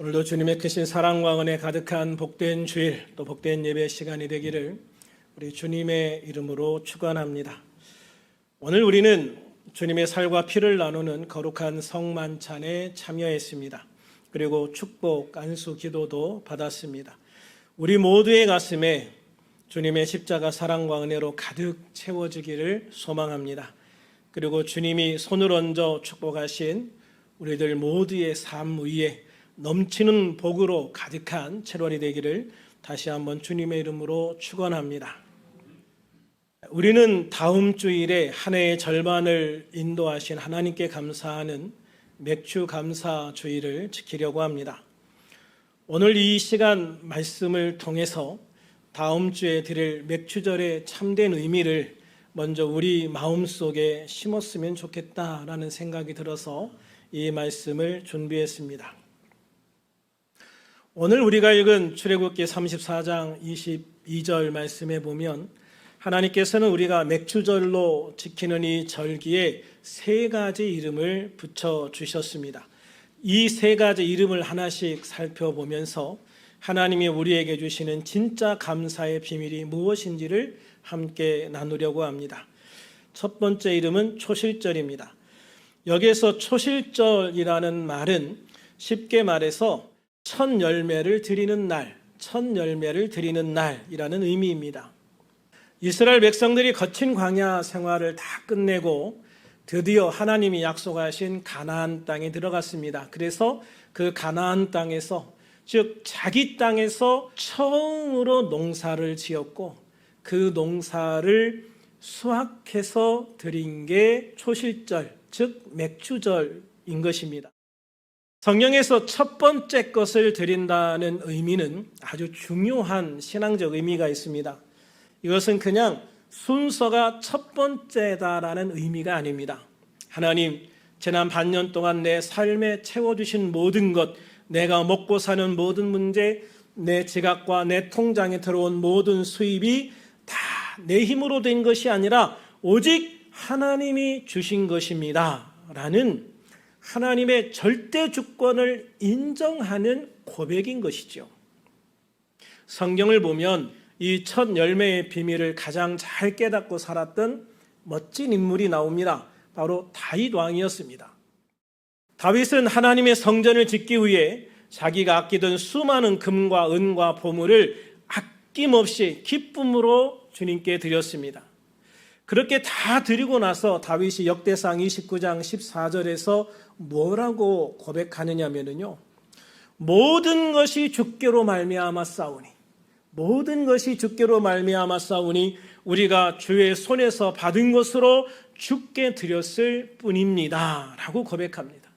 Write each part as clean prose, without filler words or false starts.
오늘도 주님의 크신 사랑과 은혜 가득한 복된 주일, 또 복된 예배 시간이 되기를 우리 주님의 이름으로 축원합니다. 오늘 우리는 주님의 살과 피를 나누는 거룩한 성만찬에 참여했습니다. 그리고 축복 안수 기도도 받았습니다. 우리 모두의 가슴에 주님의 십자가 사랑과 은혜로 가득 채워지기를 소망합니다. 그리고 주님이 손을 얹어 축복하신 우리들 모두의 삶 위에 넘치는 복으로 가득한 7월이 되기를 다시 한번 주님의 이름으로 축원합니다. 우리는 다음 주일에 한 해의 절반을 인도하신 하나님께 감사하는 맥주 감사 주일을 지키려고 합니다. 오늘 이 시간 말씀을 통해서 다음 주에 드릴 맥주절의 참된 의미를 먼저 우리 마음속에 심었으면 좋겠다라는 생각이 들어서 이 말씀을 준비했습니다. 오늘 우리가 읽은 출애굽기 34장 22절 말씀에 보면 하나님께서는 우리가 맥주절로 지키는 이 절기에 세 가지 이름을 붙여주셨습니다. 이 세 가지 이름을 하나씩 살펴보면서 하나님이 우리에게 주시는 진짜 감사의 비밀이 무엇인지를 함께 나누려고 합니다. 첫 번째 이름은 초실절입니다. 여기에서 초실절이라는 말은 쉽게 말해서 첫 열매를 드리는 날, 첫 열매를 드리는 날이라는 의미입니다. 이스라엘 백성들이 거친 광야 생활을 다 끝내고 드디어 하나님이 약속하신 가나안 땅에 들어갔습니다. 그래서 그 가나안 땅에서, 즉 자기 땅에서 처음으로 농사를 지었고 그 농사를 수확해서 드린 게 초실절, 즉 맥주절인 것입니다. 성경에서 첫 번째 것을 드린다는 의미는 아주 중요한 신앙적 의미가 있습니다. 이것은 그냥 순서가 첫 번째다라는 의미가 아닙니다. 하나님, 지난 반년 동안 내 삶에 채워주신 모든 것, 내가 먹고 사는 모든 문제, 내 지갑과 내 통장에 들어온 모든 수입이 다 내 힘으로 된 것이 아니라 오직 하나님이 주신 것입니다. 라는 하나님의 절대 주권을 인정하는 고백인 것이죠. 성경을 보면 이 첫 열매의 비밀을 가장 잘 깨닫고 살았던 멋진 인물이 나옵니다. 바로 다윗 왕이었습니다. 다윗은 하나님의 성전을 짓기 위해 자기가 아끼던 수많은 금과 은과 보물을 아낌없이 기쁨으로 주님께 드렸습니다. 그렇게 다 드리고 나서 다윗이 역대상 29장 14절에서 뭐라고 고백하느냐면요, 모든 것이 주께로 말미암아 싸우니, 모든 것이 주께로 말미암아 싸우니 우리가 주의 손에서 받은 것으로 주께 드렸을 뿐입니다 라고 고백합니다.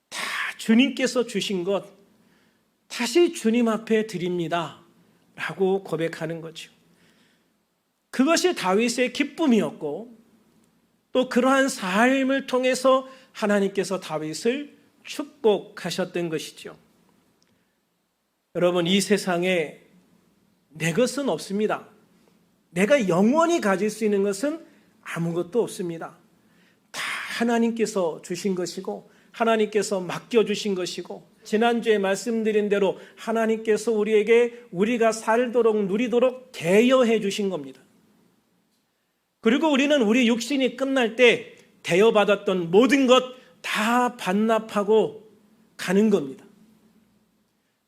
다 주님께서 주신 것 다시 주님 앞에 드립니다 라고 고백하는 거죠. 그것이 다윗의 기쁨이었고 또 그러한 삶을 통해서 하나님께서 다윗을 축복하셨던 것이죠. 여러분, 이 세상에 내 것은 없습니다. 내가 영원히 가질 수 있는 것은 아무것도 없습니다. 다 하나님께서 주신 것이고 하나님께서 맡겨주신 것이고 지난주에 말씀드린 대로 하나님께서 우리에게 우리가 살도록 누리도록 대여해 주신 겁니다. 그리고 우리는 우리 육신이 끝날 때 대여받았던 모든 것 다 반납하고 가는 겁니다.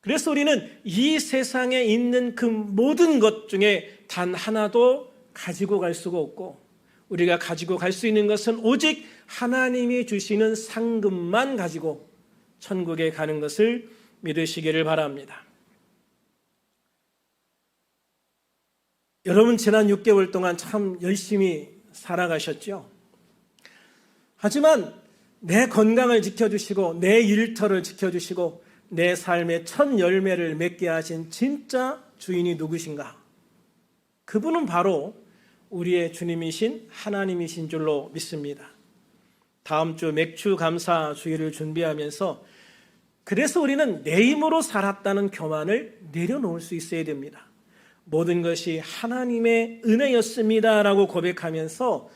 그래서 우리는 이 세상에 있는 그 모든 것 중에 단 하나도 가지고 갈 수가 없고 우리가 가지고 갈 수 있는 것은 오직 하나님이 주시는 상급만 가지고 천국에 가는 것을 믿으시기를 바랍니다. 여러분, 지난 6개월 동안 참 열심히 살아가셨죠? 하지만 내 건강을 지켜주시고 내 일터를 지켜주시고 내 삶의 첫 열매를 맺게 하신 진짜 주인이 누구신가? 그분은 바로 우리의 주님이신 하나님이신 줄로 믿습니다. 다음 주 맥주 감사 주일을 준비하면서 그래서 우리는 내 힘으로 살았다는 교만을 내려놓을 수 있어야 됩니다. 모든 것이 하나님의 은혜였습니다라고 고백하면서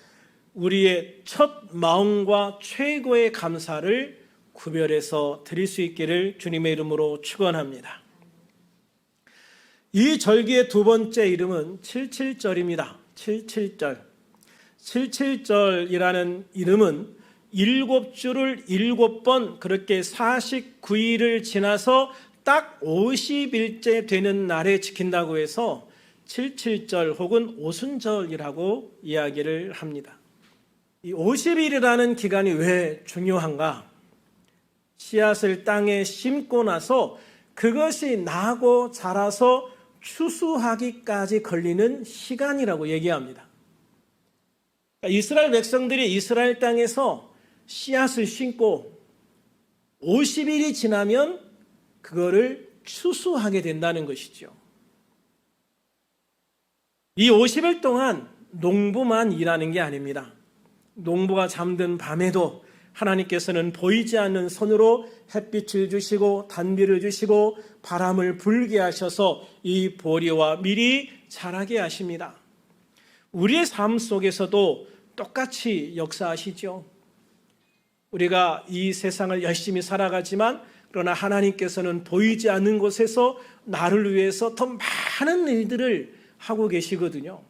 우리의 첫 마음과 최고의 감사를 구별해서 드릴 수 있기를 주님의 이름으로 축원합니다. 이 절기의 두 번째 이름은 77절입니다. 77절. 77절이라는 이름은 7주를 7번 그렇게 49일을 지나서 딱 50일째 되는 날에 지킨다고 해서 77절 혹은 오순절이라고 이야기를 합니다. 이 50일이라는 기간이 왜 중요한가? 씨앗을 땅에 심고 나서 그것이 나고 자라서 추수하기까지 걸리는 시간이라고 얘기합니다. 이스라엘 백성들이 이스라엘 땅에서 씨앗을 심고 50일이 지나면 그거를 추수하게 된다는 것이죠. 이 50일 동안 농부만 일하는 게 아닙니다. 농부가 잠든 밤에도 하나님께서는 보이지 않는 손으로 햇빛을 주시고 단비를 주시고 바람을 불게 하셔서 이 보리와 밀이 자라게 하십니다. 우리의 삶 속에서도 똑같이 역사하시죠. 우리가 이 세상을 열심히 살아가지만 그러나 하나님께서는 보이지 않는 곳에서 나를 위해서 더 많은 일들을 하고 계시거든요.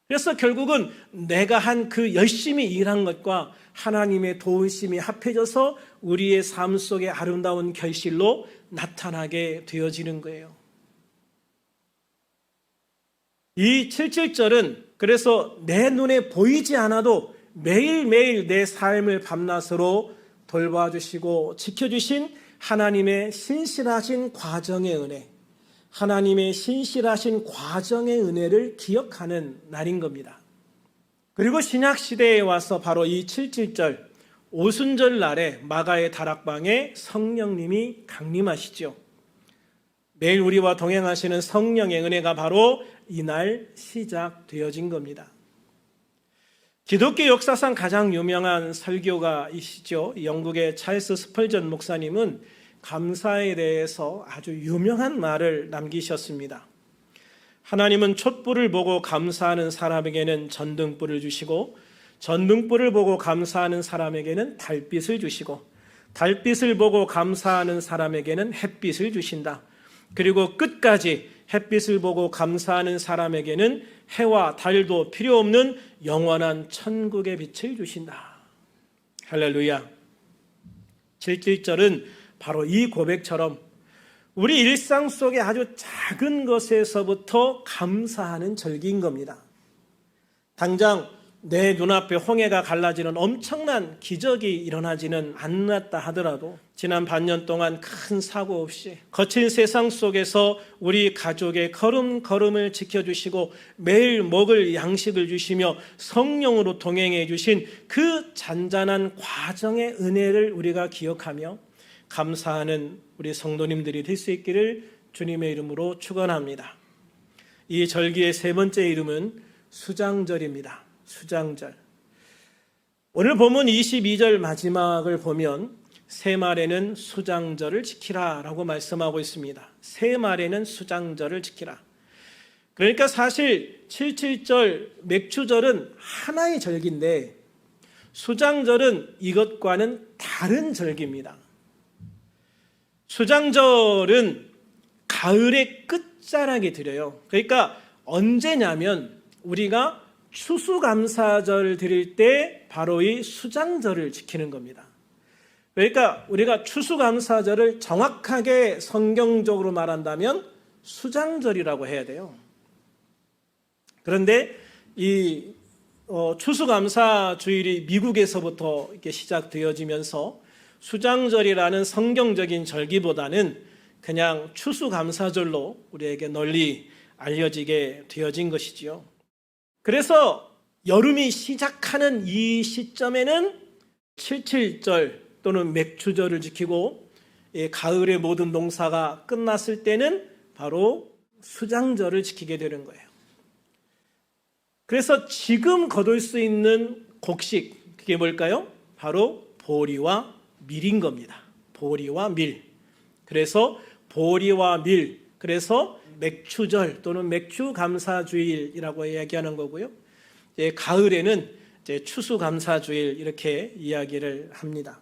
그래서 결국은 내가 한 그 열심히 일한 것과 하나님의 도우심이 합해져서 우리의 삶 속의 아름다운 결실로 나타나게 되어지는 거예요. 이 77절은 그래서 내 눈에 보이지 않아도 매일매일 내 삶을 밤낮으로 돌봐주시고 지켜주신 하나님의 신실하신 과정의 은혜, 하나님의 신실하신 과정의 은혜를 기억하는 날인 겁니다. 그리고 신약시대에 와서 바로 이 77절 오순절 날에 마가의 다락방에 성령님이 강림하시죠. 매일 우리와 동행하시는 성령의 은혜가 바로 이날 시작되어진 겁니다. 기독교 역사상 가장 유명한 설교가이시죠. 영국의 찰스 스펄전 목사님은 감사에 대해서 아주 유명한 말을 남기셨습니다. 하나님은 촛불을 보고 감사하는 사람에게는 전등불을 주시고 전등불을 보고 감사하는 사람에게는 달빛을 주시고 달빛을 보고 감사하는 사람에게는 햇빛을 주신다. 그리고 끝까지 햇빛을 보고 감사하는 사람에게는 해와 달도 필요 없는 영원한 천국의 빛을 주신다. 할렐루야. 77절은 바로 이 고백처럼 우리 일상 속에 아주 작은 것에서부터 감사하는 절기인 겁니다. 당장 내 눈앞에 홍해가 갈라지는 엄청난 기적이 일어나지는 않았다 하더라도 지난 반년 동안 큰 사고 없이 거친 세상 속에서 우리 가족의 걸음걸음을 지켜주시고 매일 먹을 양식을 주시며 성령으로 동행해 주신 그 잔잔한 과정의 은혜를 우리가 기억하며 감사하는 우리 성도님들이 될 수 있기를 주님의 이름으로 축원합니다. 이 절기의 세 번째 이름은 수장절입니다. 수장절. 오늘 본문 22절 마지막을 보면 새 말에는 수장절을 지키라 라고 말씀하고 있습니다. 새 말에는 수장절을 지키라. 그러니까 사실 77절 맥추절은 하나의 절기인데 수장절은 이것과는 다른 절기입니다. 수장절은 가을의 끝자락에 드려요. 그러니까 언제냐면 우리가 추수감사절 드릴 때 바로 이 수장절을 지키는 겁니다. 그러니까 우리가 추수감사절을 정확하게 성경적으로 말한다면 수장절이라고 해야 돼요. 그런데 이 추수감사주일이 미국에서부터 이렇게 시작되어지면서 수장절이라는 성경적인 절기보다는 그냥 추수감사절로 우리에게 널리 알려지게 되어진 것이지요. 그래서 여름이 시작하는 이 시점에는 77절 또는 맥추절을 지키고 가을의 모든 농사가 끝났을 때는 바로 수장절을 지키게 되는 거예요. 그래서 지금 거둘 수 있는 곡식, 그게 뭘까요? 바로 보리와 밀인 겁니다. 보리와 밀. 그래서 보리와 밀, 그래서 맥추절 또는 맥추감사주일이라고 이야기하는 거고요. 가을에는 추수감사주일 이렇게 이야기를 합니다.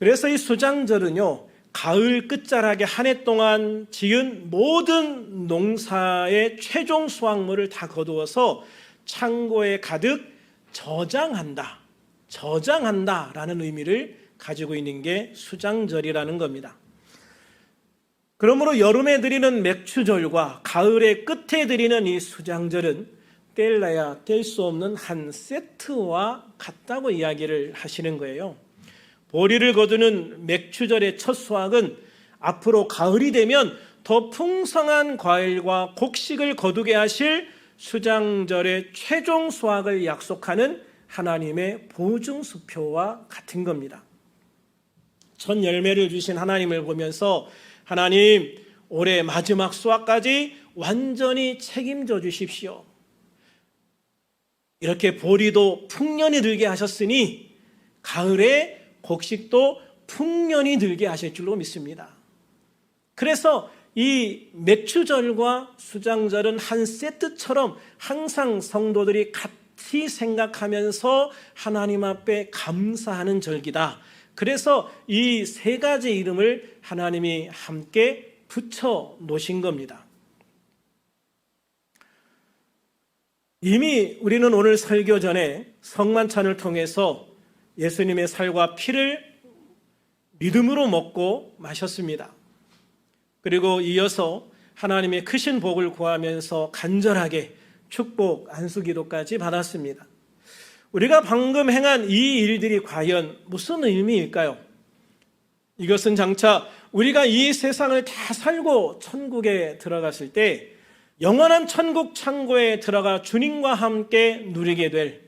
그래서 이 수장절은요, 가을 끝자락에 한 해 동안 지은 모든 농사의 최종 수확물을 다 거두어서 창고에 가득 저장한다라는 의미를 가지고 있는 게 수장절이라는 겁니다. 그러므로 여름에 드리는 맥추절과 가을의 끝에 드리는 이 수장절은 뗄래야 뗄 수 없는 한 세트와 같다고 이야기를 하시는 거예요. 보리를 거두는 맥추절의 첫 수확은 앞으로 가을이 되면 더 풍성한 과일과 곡식을 거두게 하실 수장절의 최종 수확을 약속하는 하나님의 보증수표와 같은 겁니다. 첫 열매를 주신 하나님을 보면서 하나님, 올해 마지막 수확까지 완전히 책임져 주십시오. 이렇게 보리도 풍년이 들게 하셨으니 가을에 곡식도 풍년이 들게 하실 줄로 믿습니다. 그래서 이 맥추절과 수장절은 한 세트처럼 항상 성도들이 같이 생각하면서 하나님 앞에 감사하는 절기다. 그래서 이 세 가지 이름을 하나님이 함께 붙여 놓으신 겁니다. 이미 우리는 오늘 설교 전에 성만찬을 통해서 예수님의 살과 피를 믿음으로 먹고 마셨습니다. 그리고 이어서 하나님의 크신 복을 구하면서 간절하게 축복 안수기도까지 받았습니다. 우리가 방금 행한 이 일들이 과연 무슨 의미일까요? 이것은 장차 우리가 이 세상을 다 살고 천국에 들어갔을 때 영원한 천국 창고에 들어가 주님과 함께 누리게 될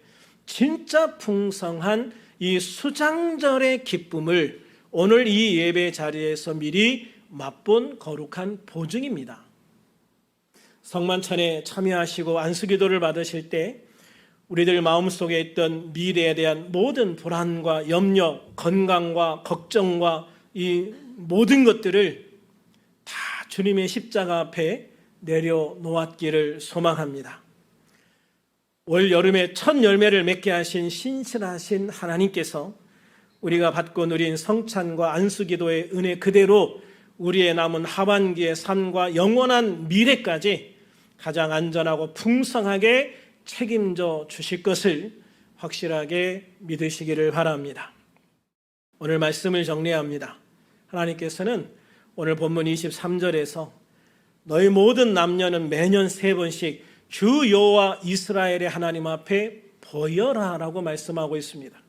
진짜 풍성한 이 수장절의 기쁨을 오늘 이 예배 자리에서 미리 맛본 거룩한 보증입니다. 성만찬에 참여하시고 안수기도를 받으실 때 우리들 마음속에 있던 미래에 대한 모든 불안과 염려, 건강과 걱정과 이 모든 것들을 다 주님의 십자가 앞에 내려놓았기를 소망합니다. 올 여름에 첫 열매를 맺게 하신 신실하신 하나님께서 우리가 받고 누린 성찬과 안수기도의 은혜 그대로 우리의 남은 하반기의 삶과 영원한 미래까지 가장 안전하고 풍성하게 책임져 주실 것을 확실하게 믿으시기를 바랍니다. 오늘 말씀을 정리합니다. 하나님께서는 오늘 본문 23절에서 너희 모든 남녀는 매년 3번씩 주 여호와 이스라엘의 하나님 앞에 보여라라고 말씀하고 있습니다.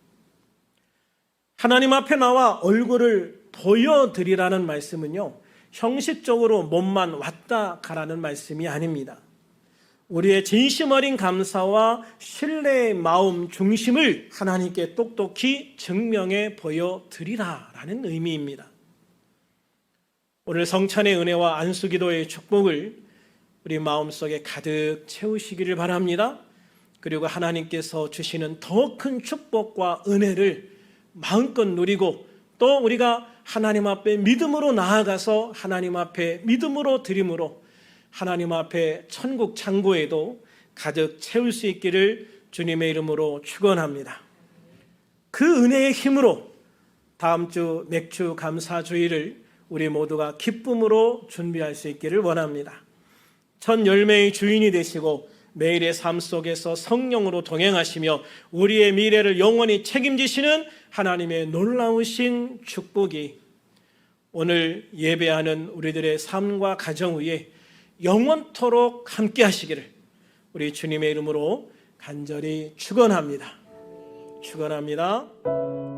하나님 앞에 나와 얼굴을 보여드리라는 말씀은요, 형식적으로 몸만 왔다 가라는 말씀이 아닙니다. 우리의 진심 어린 감사와 신뢰의 마음 중심을 하나님께 똑똑히 증명해 보여드리라라는 의미입니다. 오늘 성찬의 은혜와 안수기도의 축복을 우리 마음속에 가득 채우시기를 바랍니다. 그리고 하나님께서 주시는 더 큰 축복과 은혜를 마음껏 누리고 또 우리가 하나님 앞에 믿음으로 나아가서 하나님 앞에 믿음으로 드림으로 하나님 앞에 천국 창고에도 가득 채울 수 있기를 주님의 이름으로 축원합니다. 그 은혜의 힘으로 다음 주 맥주 감사주의를 우리 모두가 기쁨으로 준비할 수 있기를 원합니다. 첫 열매의 주인이 되시고 매일의 삶 속에서 성령으로 동행하시며 우리의 미래를 영원히 책임지시는 하나님의 놀라우신 축복이 오늘 예배하는 우리들의 삶과 가정 위에 영원토록 함께 하시기를 우리 주님의 이름으로 간절히 축원합니다. 축원합니다.